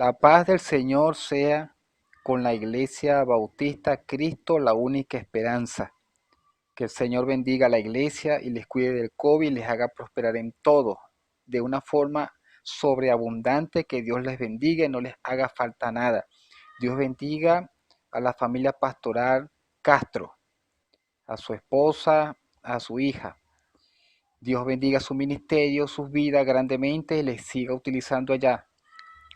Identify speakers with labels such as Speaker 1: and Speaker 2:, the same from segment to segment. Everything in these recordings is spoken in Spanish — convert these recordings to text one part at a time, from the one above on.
Speaker 1: La paz del Señor sea con la Iglesia Bautista Cristo, la única esperanza. Que el Señor bendiga a la iglesia y les cuide del COVID y les haga prosperar en todo, de una forma sobreabundante, que Dios les bendiga y no les haga falta nada. Dios bendiga a la familia pastoral Castro, a su esposa, a su hija. Dios bendiga su ministerio, sus vidas grandemente y les siga utilizando allá.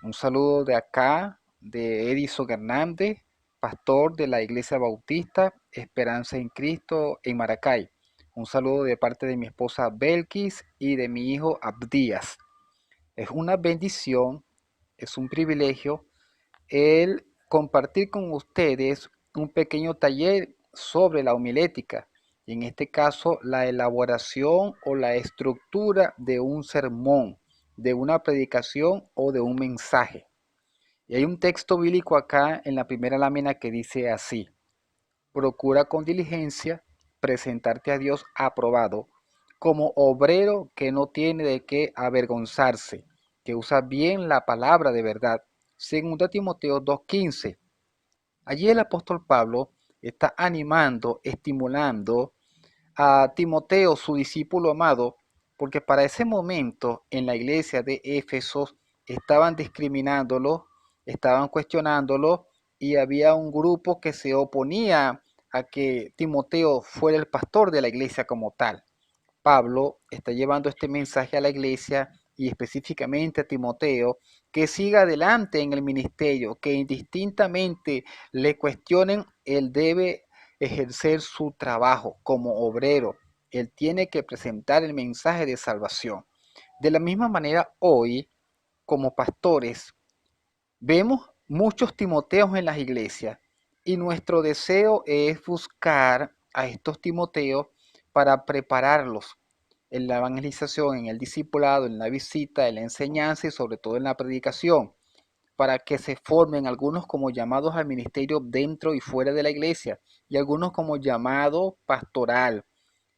Speaker 1: Un saludo de acá, de Edison Hernández, pastor de la Iglesia Bautista Esperanza en Cristo en Maracay. Un saludo de parte de mi esposa Belkis y de mi hijo Abdías. Es una bendición, es un privilegio el compartir con ustedes un pequeño taller sobre la homilética, y en este caso la elaboración o la estructura de un sermón, de una predicación o de un mensaje. Y hay un texto bíblico acá en la primera lámina que dice así: procura con diligencia presentarte a Dios aprobado, como obrero que no tiene de qué avergonzarse, que usa bien la palabra de verdad. Segunda Timoteo 2:15. Allí el apóstol Pablo está animando, estimulando a Timoteo, su discípulo amado, porque para ese momento en la iglesia de Éfeso estaban discriminándolo, estaban cuestionándolo, y había un grupo que se oponía a que Timoteo fuera el pastor de la iglesia como tal. Pablo está llevando este mensaje a la iglesia y específicamente a Timoteo, que siga adelante en el ministerio, que indistintamente le cuestionen, él debe ejercer su trabajo como obrero. Él tiene que presentar el mensaje de salvación. De la misma manera, hoy, como pastores, vemos muchos Timoteos en las iglesias, y nuestro deseo es buscar a estos Timoteos para prepararlos en la evangelización, en el discipulado, en la visita, en la enseñanza y sobre todo en la predicación, para que se formen algunos como llamados al ministerio dentro y fuera de la iglesia, y algunos como llamado pastoral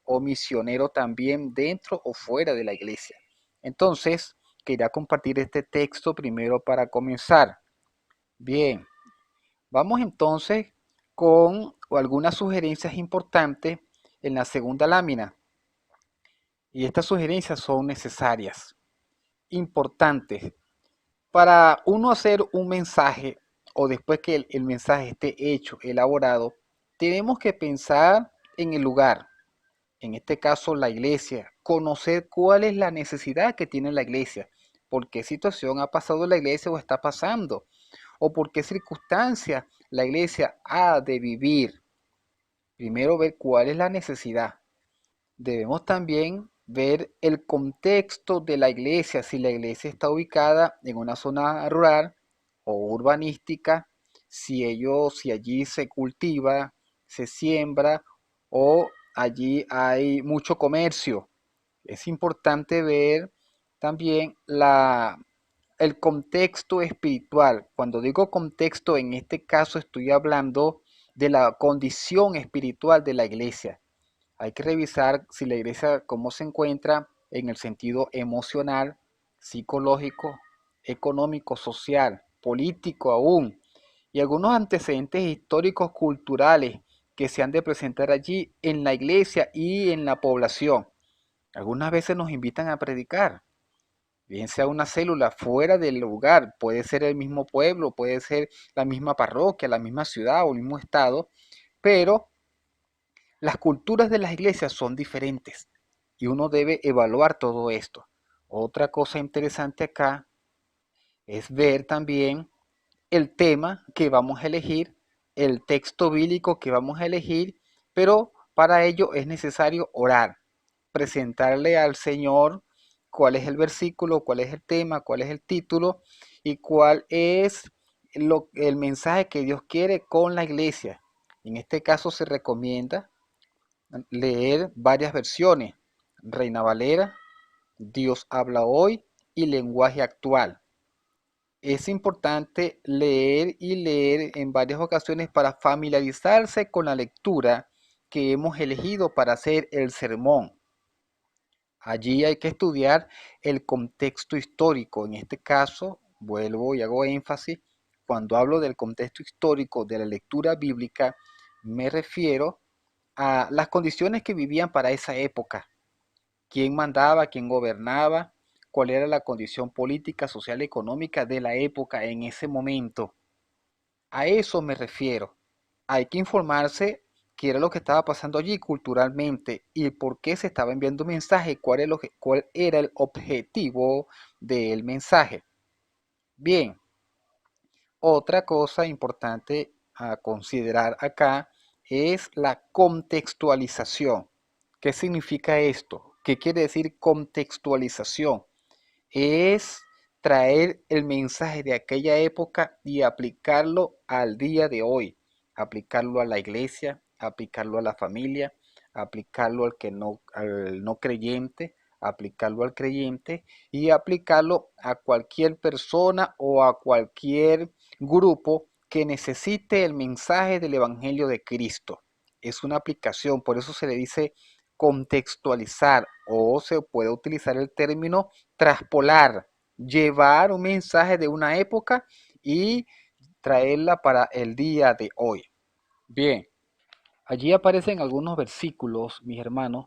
Speaker 1: o misionero también dentro o fuera de la iglesia. Entonces, quería compartir este texto primero para comenzar. Bien, vamos entonces con algunas sugerencias importantes en la segunda lámina. Y estas sugerencias son necesarias, importantes. Para uno hacer un mensaje, o después que el mensaje esté hecho, elaborado, tenemos que pensar en el lugar, en este caso la iglesia, conocer cuál es la necesidad que tiene la iglesia, por qué situación ha pasado la iglesia o está pasando, o por qué circunstancia la iglesia ha de vivir. Primero ver cuál es la necesidad. Debemos también ver el contexto de la iglesia, si la iglesia está ubicada en una zona rural o urbanística, si allí se cultiva, se siembra, o allí hay mucho comercio. Es importante ver también el contexto espiritual. Cuando digo contexto, en este caso estoy hablando de la condición espiritual de la iglesia. Hay que revisar si la iglesia cómo se encuentra en el sentido emocional, psicológico, económico, social, político aún, y algunos antecedentes históricos culturales que se han de presentar allí en la iglesia y en la población. Algunas veces nos invitan a predicar, bien sea una célula fuera del lugar, puede ser el mismo pueblo, puede ser la misma parroquia, la misma ciudad o el mismo estado, pero las culturas de las iglesias son diferentes y uno debe evaluar todo esto. Otra cosa interesante acá es ver también el tema que vamos a elegir, el texto bíblico que vamos a elegir, pero para ello es necesario orar, presentarle al Señor cuál es el versículo, cuál es el tema, cuál es el título y cuál es el mensaje que Dios quiere con la iglesia. En este caso se recomienda leer varias versiones: Reina Valera, Dios habla hoy y lenguaje actual. Es importante leer y leer en varias ocasiones para familiarizarse con la lectura que hemos elegido para hacer el sermón. Allí hay que estudiar el contexto histórico, en este caso vuelvo y hago énfasis, cuando hablo del contexto histórico de la lectura bíblica, me refiero a las condiciones que vivían para esa época, quién mandaba, quién gobernaba, cuál era la condición política, social, económica de la época en ese momento. A eso me refiero. Hay que informarse qué era lo que estaba pasando allí culturalmente y por qué se estaba enviando un mensaje, cuál era el objetivo del mensaje. Bien, otra cosa importante a considerar acá es la contextualización. ¿Qué significa esto? ¿Qué quiere decir contextualización? Es traer el mensaje de aquella época y aplicarlo al día de hoy, aplicarlo a la iglesia, aplicarlo a la familia, aplicarlo al no creyente, aplicarlo al creyente y aplicarlo a cualquier persona o a cualquier grupo que necesite el mensaje del Evangelio de Cristo. Es una aplicación, por eso se le dice contextualizar o se puede utilizar el término traspolar, llevar un mensaje de una época y traerla para el día de hoy. Bien, allí aparecen algunos versículos, mis hermanos,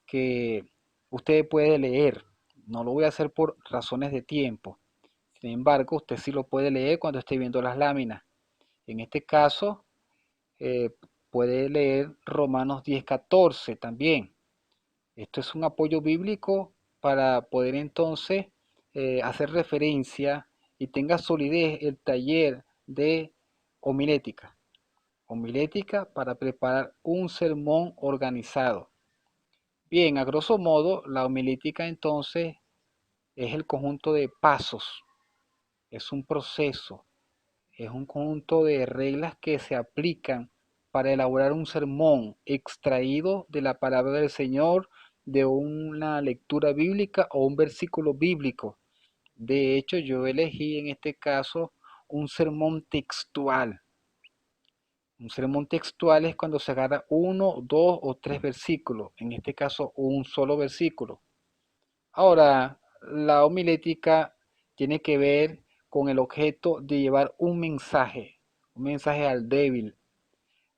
Speaker 1: que usted puede leer. No lo voy a hacer por razones de tiempo. Sin embargo, usted sí lo puede leer cuando esté viendo las láminas. En este caso, eh, puede leer Romanos 10:14 también. Esto es un apoyo bíblico para poder entonces hacer referencia y tenga solidez el taller de homilética. Homilética para preparar un sermón organizado. Bien, a grosso modo, la homilética entonces es el conjunto de pasos, es un proceso, es un conjunto de reglas que se aplican para elaborar un sermón extraído de la palabra del Señor, de una lectura bíblica o un versículo bíblico. De hecho, yo elegí en este caso un sermón textual. Un sermón textual es cuando se agarra uno, dos o tres versículos, en este caso un solo versículo. Ahora, la homilética tiene que ver con el objeto de llevar un mensaje al débil,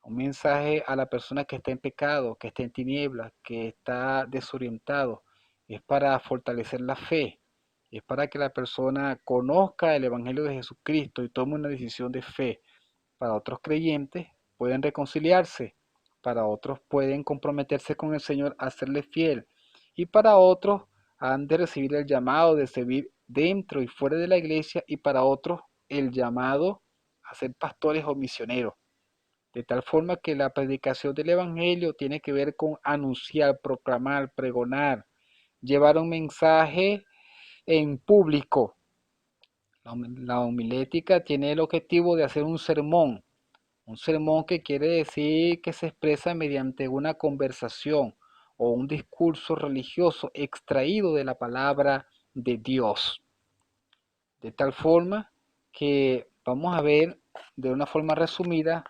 Speaker 1: un mensaje a la persona que está en pecado, que está en tinieblas, que está desorientado. Es para fortalecer la fe, es para que la persona conozca el Evangelio de Jesucristo y tome una decisión de fe. Para otros creyentes pueden reconciliarse, para otros pueden comprometerse con el Señor a serle fiel y para otros han de recibir el llamado de servir dentro y fuera de la iglesia y para otros el llamado a ser pastores o misioneros. De tal forma que la predicación del Evangelio tiene que ver con anunciar, proclamar, pregonar, llevar un mensaje en público. La homilética tiene el objetivo de hacer un sermón que quiere decir que se expresa mediante una conversación o un discurso religioso extraído de la palabra de Dios. De tal forma que vamos a ver de una forma resumida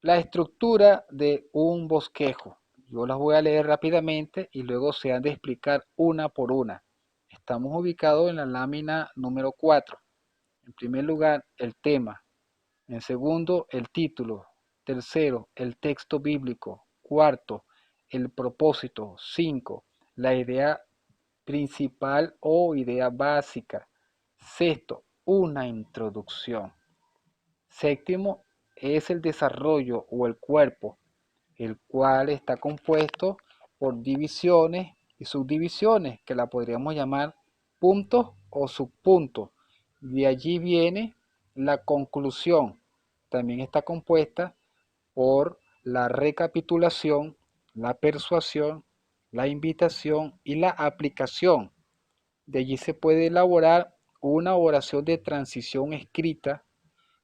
Speaker 1: la estructura de un bosquejo. Yo las voy a leer rápidamente y luego se han de explicar una por una. Estamos ubicados en la lámina número 4. En primer lugar, el tema. En segundo, el título. Tercero, el texto bíblico. Cuarto, el propósito. 5, la idea principal o idea básica. Sexto, una introducción. Séptimo, es el desarrollo o el cuerpo, el cual está compuesto por divisiones y subdivisiones, que la podríamos llamar puntos o subpuntos. De allí viene la conclusión. También está compuesta por la recapitulación, la persuasión, la invitación y la aplicación. De allí se puede elaborar una oración de transición escrita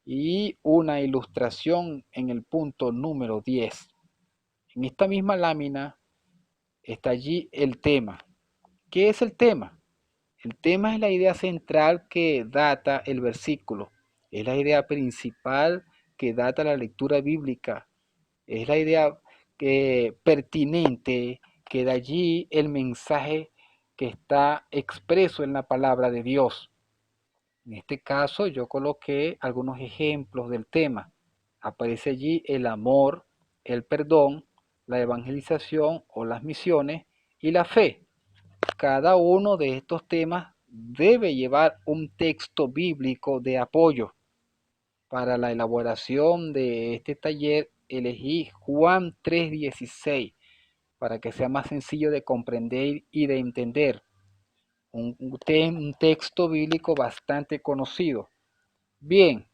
Speaker 1: y una ilustración en el punto número 10. En esta misma lámina está allí el tema. ¿Qué es el tema? El tema es la idea central que data el versículo. Es la idea principal que data la lectura bíblica. Es la idea pertinente que da allí el mensaje que está expreso en la palabra de Dios. En este caso yo coloqué algunos ejemplos del tema. Aparece allí el amor, el perdón, la evangelización o las misiones y la fe. Cada uno de estos temas debe llevar un texto bíblico de apoyo. Para la elaboración de este taller elegí Juan 3:16 para que sea más sencillo de comprender y de entender. Un texto bíblico bastante conocido. Bien,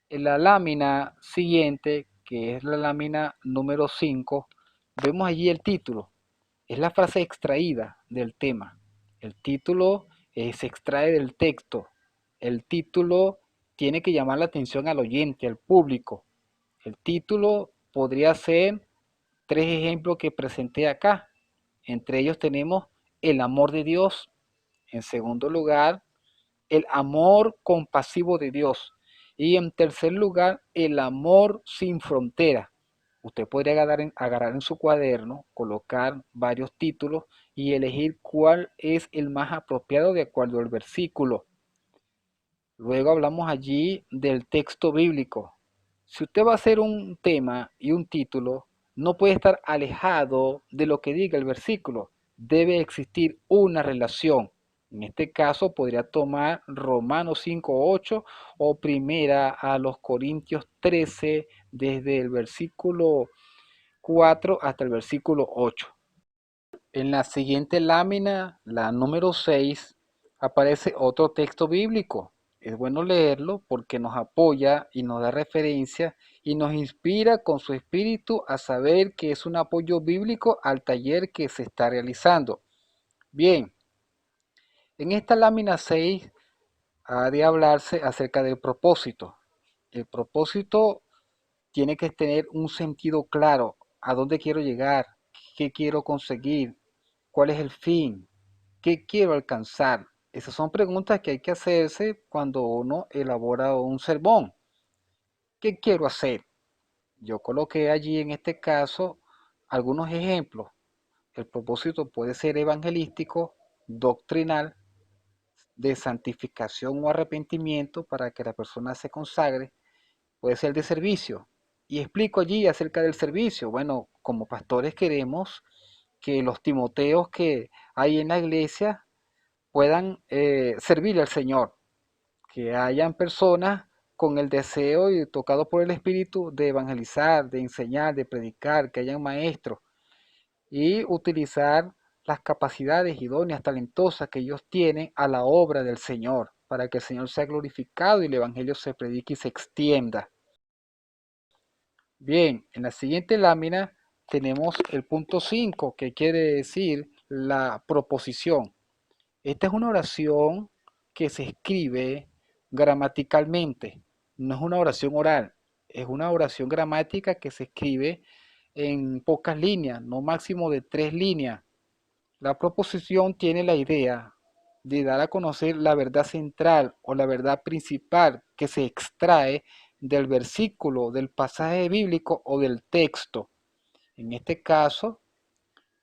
Speaker 1: en la lámina siguiente, que es la lámina número 5, vemos allí el título. Es la frase extraída del tema. El título se extrae del texto. El título tiene que llamar la atención al oyente, al público. El título podría ser tres ejemplos que presenté acá. Entre ellos tenemos el amor de Dios. En segundo lugar, el amor compasivo de Dios. Y en tercer lugar, el amor sin frontera. Usted podría agarrar en su cuaderno, colocar varios títulos y elegir cuál es el más apropiado de acuerdo al versículo. Luego hablamos allí del texto bíblico. Si usted va a hacer un tema y un título, no puede estar alejado de lo que diga el versículo. Debe existir una relación. En este caso podría tomar Romanos 5:8 o primera a los Corintios 13 desde el versículo 4 hasta el versículo 8. En la siguiente lámina, la número 6, aparece otro texto bíblico. Es bueno leerlo porque nos apoya y nos da referencia y nos inspira con su espíritu a saber que es un apoyo bíblico al taller que se está realizando. Bien, en esta lámina 6 ha de hablarse acerca del propósito. El propósito tiene que tener un sentido claro. ¿A dónde quiero llegar? ¿Qué quiero conseguir? ¿Cuál es el fin? ¿Qué quiero alcanzar? Esas son preguntas que hay que hacerse cuando uno elabora un sermón. ¿Qué quiero hacer? Yo coloqué allí en este caso algunos ejemplos. El propósito puede ser evangelístico, doctrinal, de santificación o arrepentimiento para que la persona se consagre, puede ser de servicio. Y explico allí acerca del servicio. Bueno, como pastores queremos que los timoteos que hay en la iglesia puedan servir al Señor, que hayan personas con el deseo y tocado por el Espíritu de evangelizar, de enseñar, de predicar, que hayan maestros y utilizar las capacidades idóneas, talentosas que ellos tienen a la obra del Señor, para que el Señor sea glorificado y el Evangelio se predique y se extienda. Bien, en la siguiente lámina tenemos el punto 5, que quiere decir la proposición. Esta es una oración que se escribe gramaticalmente, no es una oración oral, es una oración gramática que se escribe en pocas líneas, no máximo de 3 líneas. La proposición tiene la idea de dar a conocer la verdad central o la verdad principal que se extrae del versículo, del pasaje bíblico o del texto. En este caso,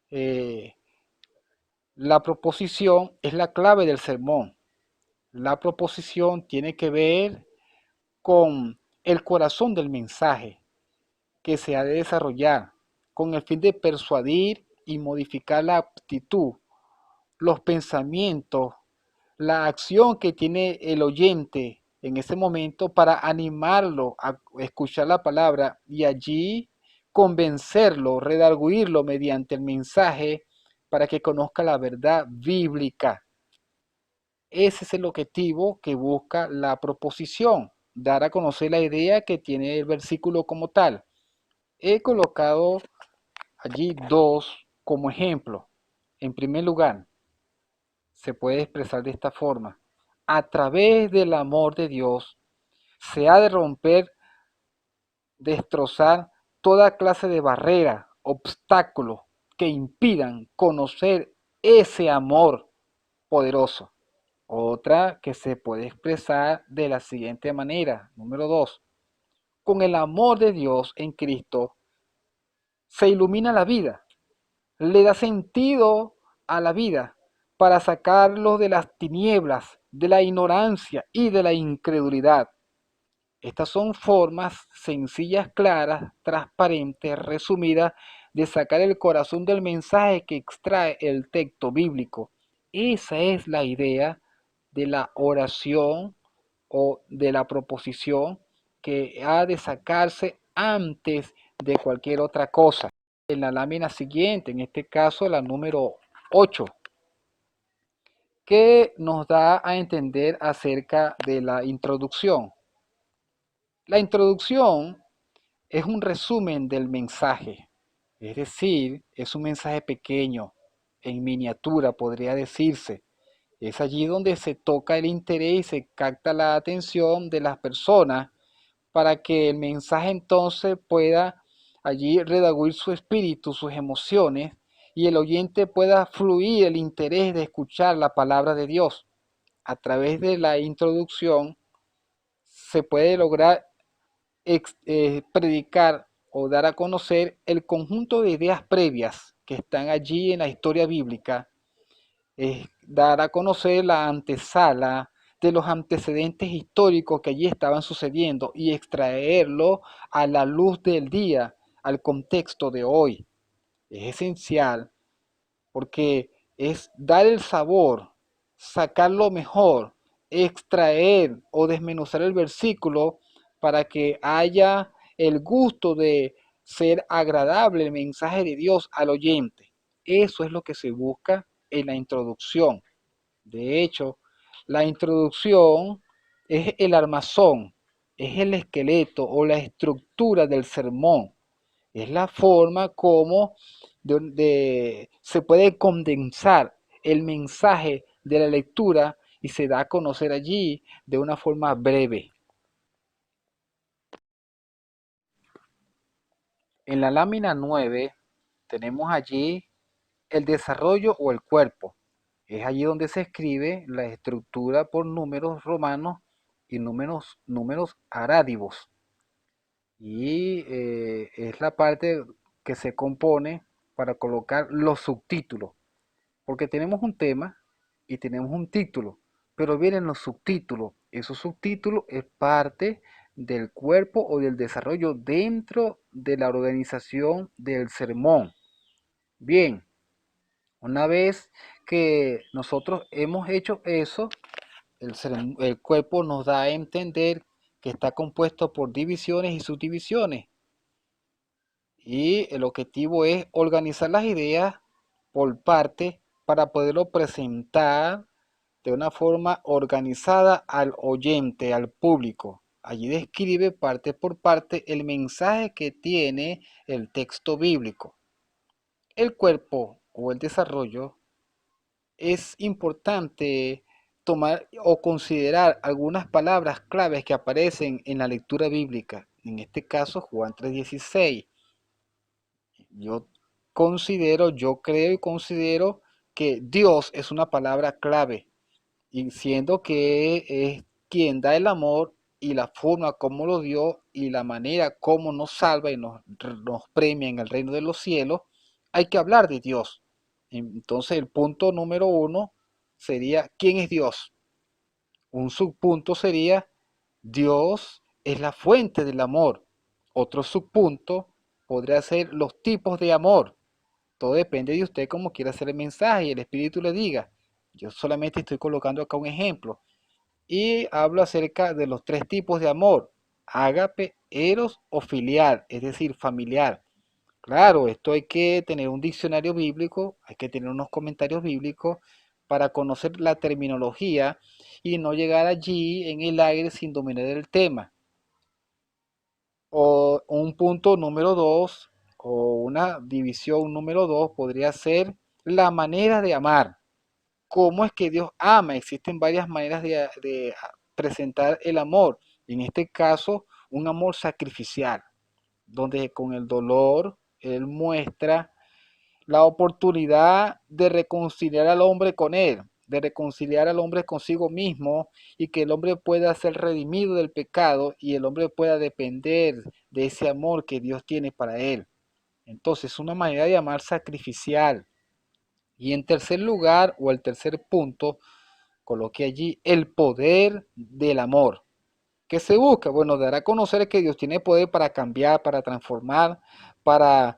Speaker 1: eh, la proposición es la clave del sermón. La proposición tiene que ver con el corazón del mensaje que se ha de desarrollar con el fin de persuadir y modificar la actitud, los pensamientos, la acción que tiene el oyente en ese momento para animarlo a escuchar la palabra y allí convencerlo, redarguirlo mediante el mensaje para que conozca la verdad bíblica. Ese es el objetivo que busca la proposición, dar a conocer la idea que tiene el versículo como tal. He colocado allí dos como ejemplo. En primer lugar, se puede expresar de esta forma. A través del amor de Dios se ha de romper, destrozar toda clase de barrera, obstáculos que impidan conocer ese amor poderoso. Otra que se puede expresar de la siguiente manera. Número 2. Con el amor de Dios en Cristo se ilumina la vida, le da sentido a la vida para sacarlos de las tinieblas de la ignorancia y de la incredulidad. Estas son formas sencillas, claras, transparentes, resumidas, de sacar el corazón del mensaje que extrae el texto bíblico. Esa es la idea de la oración o de la proposición que ha de sacarse antes de cualquier otra cosa. En la lámina siguiente, en este caso la número 8, que nos da a entender acerca de la introducción. La introducción es un resumen del mensaje, es decir, es un mensaje pequeño, en miniatura podría decirse. Es allí donde se toca el interés y se capta la atención de las personas para que el mensaje entonces pueda allí redaguir su espíritu, sus emociones, y el oyente pueda fluir el interés de escuchar la palabra de Dios. A través de la introducción se puede lograr predicar o dar a conocer el conjunto de ideas previas que están allí en la historia bíblica, dar a conocer la antesala de los antecedentes históricos que allí estaban sucediendo y extraerlo a la luz del día, al contexto de hoy. Es esencial porque es dar el sabor, sacar lo mejor, extraer o desmenuzar el versículo para que haya el gusto de ser agradable el mensaje de Dios al oyente. Eso es lo que se busca en la introducción. De hecho, la introducción es el armazón, es el esqueleto o la estructura del sermón. Es la forma como se puede condensar el mensaje de la lectura y se da a conocer allí de una forma breve. En la lámina 9 tenemos allí el desarrollo o el cuerpo. Es allí donde se escribe la estructura por números romanos y números arádivos. Y es la parte que se compone para colocar los subtítulos. Porque tenemos un tema y tenemos un título, pero vienen los subtítulos. Esos subtítulos es parte del cuerpo o del desarrollo dentro de la organización del sermón. Bien, una vez que nosotros hemos hecho eso, el cuerpo nos da a entender que está compuesto por divisiones y subdivisiones. Y el objetivo es organizar las ideas por parte para poderlo presentar de una forma organizada al oyente, al público. Allí describe parte por parte el mensaje que tiene el texto bíblico. El cuerpo o el desarrollo es importante tomar o considerar algunas palabras claves que aparecen en la lectura bíblica. En este caso, Juan 3:16. Yo yo creo y considero que Dios es una palabra clave, y siendo que es quien da el amor y la forma como lo dio y la manera como nos salva y nos premia en el reino de los cielos, hay que hablar de Dios. Entonces el punto número 1 sería ¿quién es Dios? Un subpunto sería Dios es la fuente del amor. Otro subpunto podría ser los tipos de amor. Todo depende de usted cómo quiera hacer el mensaje y el espíritu le diga. Yo solamente estoy colocando acá un ejemplo. Y hablo acerca de los tres tipos de amor: ágape, eros o filial, es decir, familiar. Claro, esto hay que tener un diccionario bíblico, hay que tener unos comentarios bíblicos para conocer la terminología y no llegar allí en el aire sin dominar el tema. O un punto número 2 o una división número 2 podría ser la manera de amar. ¿Cómo es que Dios ama? Existen varias maneras de presentar el amor. En este caso, un amor sacrificial, donde con el dolor Él muestra la oportunidad de reconciliar al hombre con Él, de reconciliar al hombre consigo mismo y que el hombre pueda ser redimido del pecado y el hombre pueda depender de ese amor que Dios tiene para él. Entonces, es una manera de amar sacrificial. Y en tercer lugar, o el tercer punto, Coloque allí el poder del amor. ¿Qué se busca? Bueno, dar a conocer que Dios tiene poder para cambiar, para transformar, para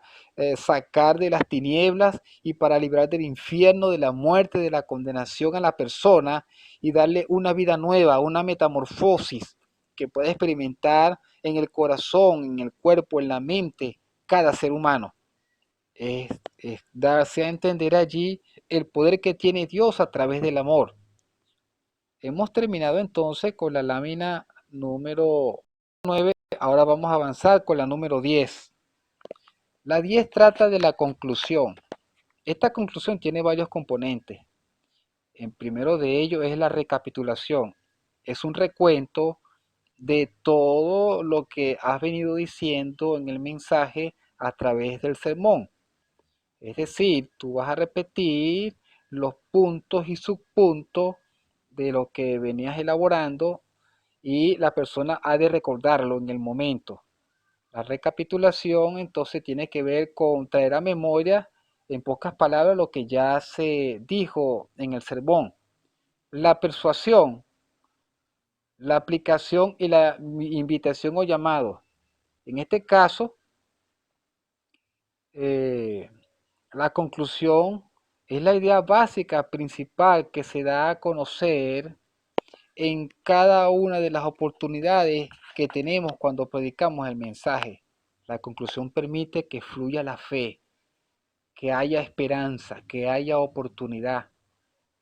Speaker 1: sacar de las tinieblas y para librar del infierno, de la muerte, de la condenación a la persona y darle una vida nueva, una metamorfosis que puede experimentar en el corazón, en el cuerpo, en la mente, cada ser humano. Es darse a entender allí el poder que tiene Dios a través del amor. Hemos terminado entonces con la lámina número 9. Ahora vamos a avanzar con la número 10. La 10 trata de la conclusión. Esta conclusión tiene varios componentes. El primero de ellos es la recapitulación. Es un recuento de todo lo que has venido diciendo en el mensaje a través del sermón. Es decir, tú vas a repetir los puntos y subpuntos de lo que venías elaborando y la persona ha de recordarlo en el momento. La recapitulación entonces tiene que ver con traer a memoria, en pocas palabras, lo que ya se dijo en el sermón. La persuasión, la aplicación y la invitación o llamado. En este caso, eh, la conclusión es la idea básica principal que se da a conocer en cada una de las oportunidades que tenemos cuando predicamos el mensaje. La conclusión permite que fluya la fe, que haya esperanza, que haya oportunidad.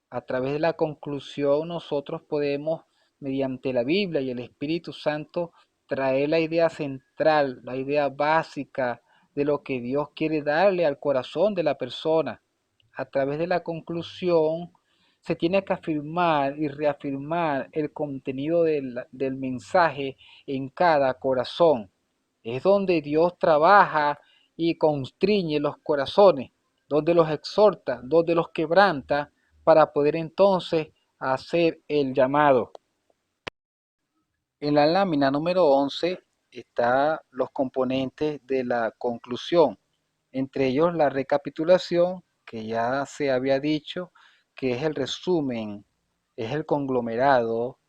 Speaker 1: A través de la conclusión nosotros podemos, mediante la Biblia y el Espíritu Santo, traer la idea central, la idea básica de lo que Dios quiere darle al corazón de la persona. A través de la conclusión se tiene que afirmar y reafirmar el contenido del mensaje en cada corazón. Es donde Dios trabaja y constriñe los corazones, donde los exhorta, donde los quebranta, para poder entonces hacer el llamado. En la lámina número 11 están los componentes de la conclusión, entre ellos la recapitulación, que ya se había dicho, que es el resumen, es el conglomerado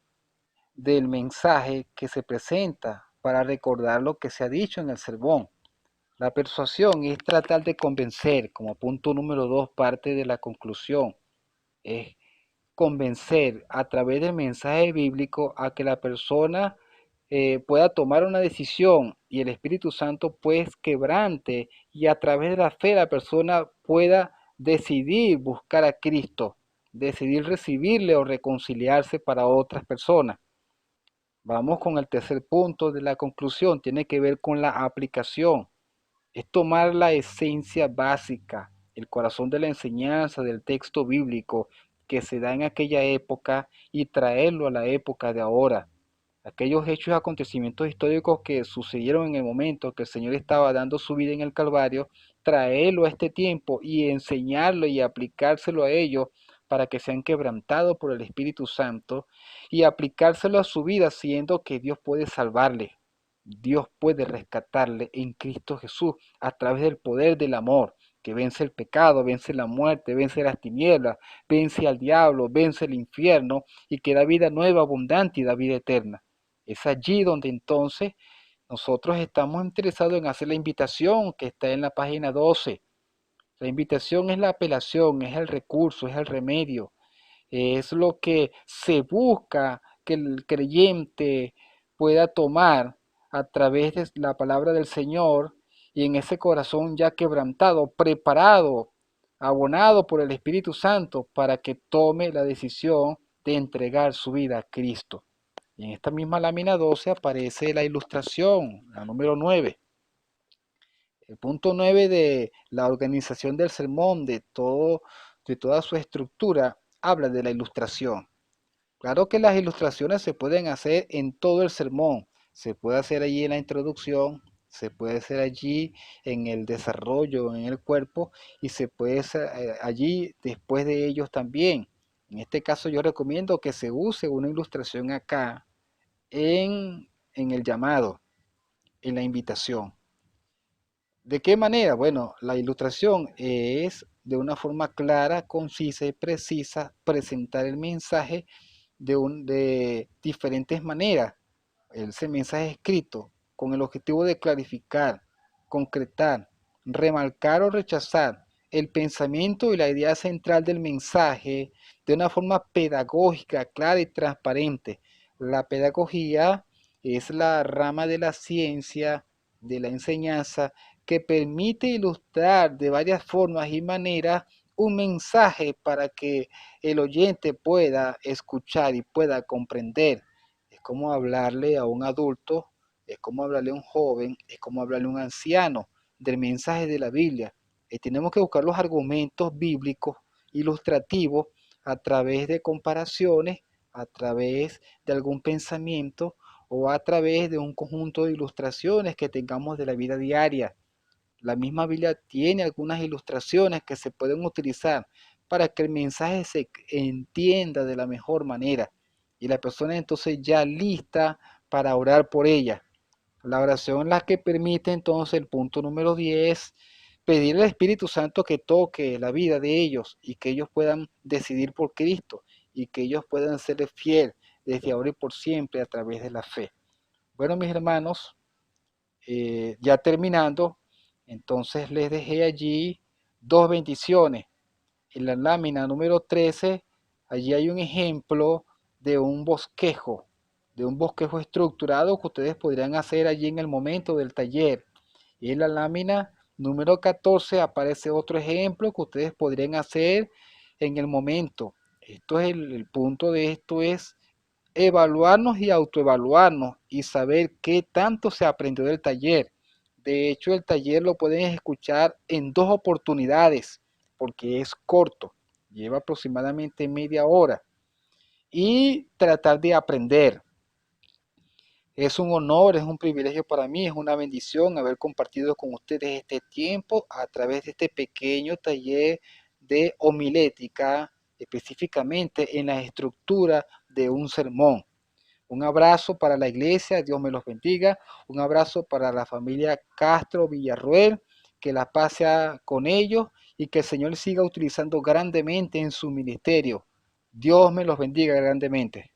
Speaker 1: del mensaje que se presenta para recordar lo que se ha dicho en el sermón. La persuasión es tratar de convencer, como punto número 2, parte de la conclusión. Es convencer a través del mensaje bíblico a que la persona pueda tomar una decisión y el Espíritu Santo pues quebrante y a través de la fe la persona pueda decidir buscar a Cristo, decidir recibirle o reconciliarse para otras personas. Vamos con el tercer punto de la conclusión, tiene que ver con la aplicación. Es tomar la esencia básica, el corazón de la enseñanza del texto bíblico que se da en aquella época y traerlo a la época de ahora. Aquellos hechos y acontecimientos históricos que sucedieron en el momento que el Señor estaba dando su vida en el Calvario, traerlo a este tiempo y enseñarlo y aplicárselo a ellos para que sean quebrantados por el Espíritu Santo y aplicárselo a su vida, siendo que Dios puede salvarle. Dios puede rescatarle en Cristo Jesús a través del poder del amor que vence el pecado, vence la muerte, vence las tinieblas, vence al diablo, vence el infierno y que da vida nueva, abundante y da vida eterna. Es allí donde entonces nosotros estamos interesados en hacer la invitación que está en la página 12. La invitación es la apelación, es el recurso, es el remedio, es lo que se busca que el creyente pueda tomar a través de la palabra del Señor y en ese corazón ya quebrantado, preparado, abonado por el Espíritu Santo para que tome la decisión de entregar su vida a Cristo. Y en esta misma lámina 12 aparece la ilustración, la número 9. El punto 9 de la organización del sermón, de toda su estructura, habla de la ilustración. Claro que las ilustraciones se pueden hacer en todo el sermón. Se puede hacer allí en la introducción, se puede hacer allí en el desarrollo, en el cuerpo, y se puede hacer allí después de ellos también. En este caso yo recomiendo que se use una ilustración acá en el llamado, en la invitación. ¿De qué manera? Bueno, la ilustración es de una forma clara, concisa y precisa, presentar el mensaje de diferentes maneras. Ese mensaje escrito con el objetivo de clarificar, concretar, remarcar o rechazar el pensamiento y la idea central del mensaje de una forma pedagógica, clara y transparente. La pedagogía es la rama de la ciencia, de la enseñanza, que permite ilustrar de varias formas y maneras un mensaje para que el oyente pueda escuchar y pueda comprender. Es como hablarle a un adulto, es como hablarle a un joven, es como hablarle a un anciano del mensaje de la Biblia. Tenemos que buscar los argumentos bíblicos ilustrativos a través de comparaciones, a través de algún pensamiento o a través de un conjunto de ilustraciones que tengamos de la vida diaria. La misma Biblia tiene algunas ilustraciones que se pueden utilizar para que el mensaje se entienda de la mejor manera y la persona entonces ya lista para orar por ella. La oración la que permite entonces el punto número 10, pedir al Espíritu Santo que toque la vida de ellos y que ellos puedan decidir por Cristo y que ellos puedan ser fiel desde ahora y por siempre a través de la fe. Bueno, mis hermanos, ya terminando, entonces les dejé allí dos bendiciones. En la lámina número 13, allí hay un ejemplo de un bosquejo estructurado que ustedes podrían hacer allí en el momento del taller. Y en la lámina número 14 aparece otro ejemplo que ustedes podrían hacer en el momento. Esto es el punto de esto es evaluarnos y autoevaluarnos y saber qué tanto se aprendió del taller. De hecho, el taller lo pueden escuchar en dos oportunidades porque es corto, lleva aproximadamente media hora y tratar de aprender. Es un honor, es un privilegio para mí, es una bendición haber compartido con ustedes este tiempo a través de este pequeño taller de homilética, específicamente en la estructura de un sermón. Un abrazo para la iglesia, Dios me los bendiga. Un abrazo para la familia Castro Villarruel, que la paz sea con ellos y que el Señor siga utilizando grandemente en su ministerio. Dios me los bendiga grandemente.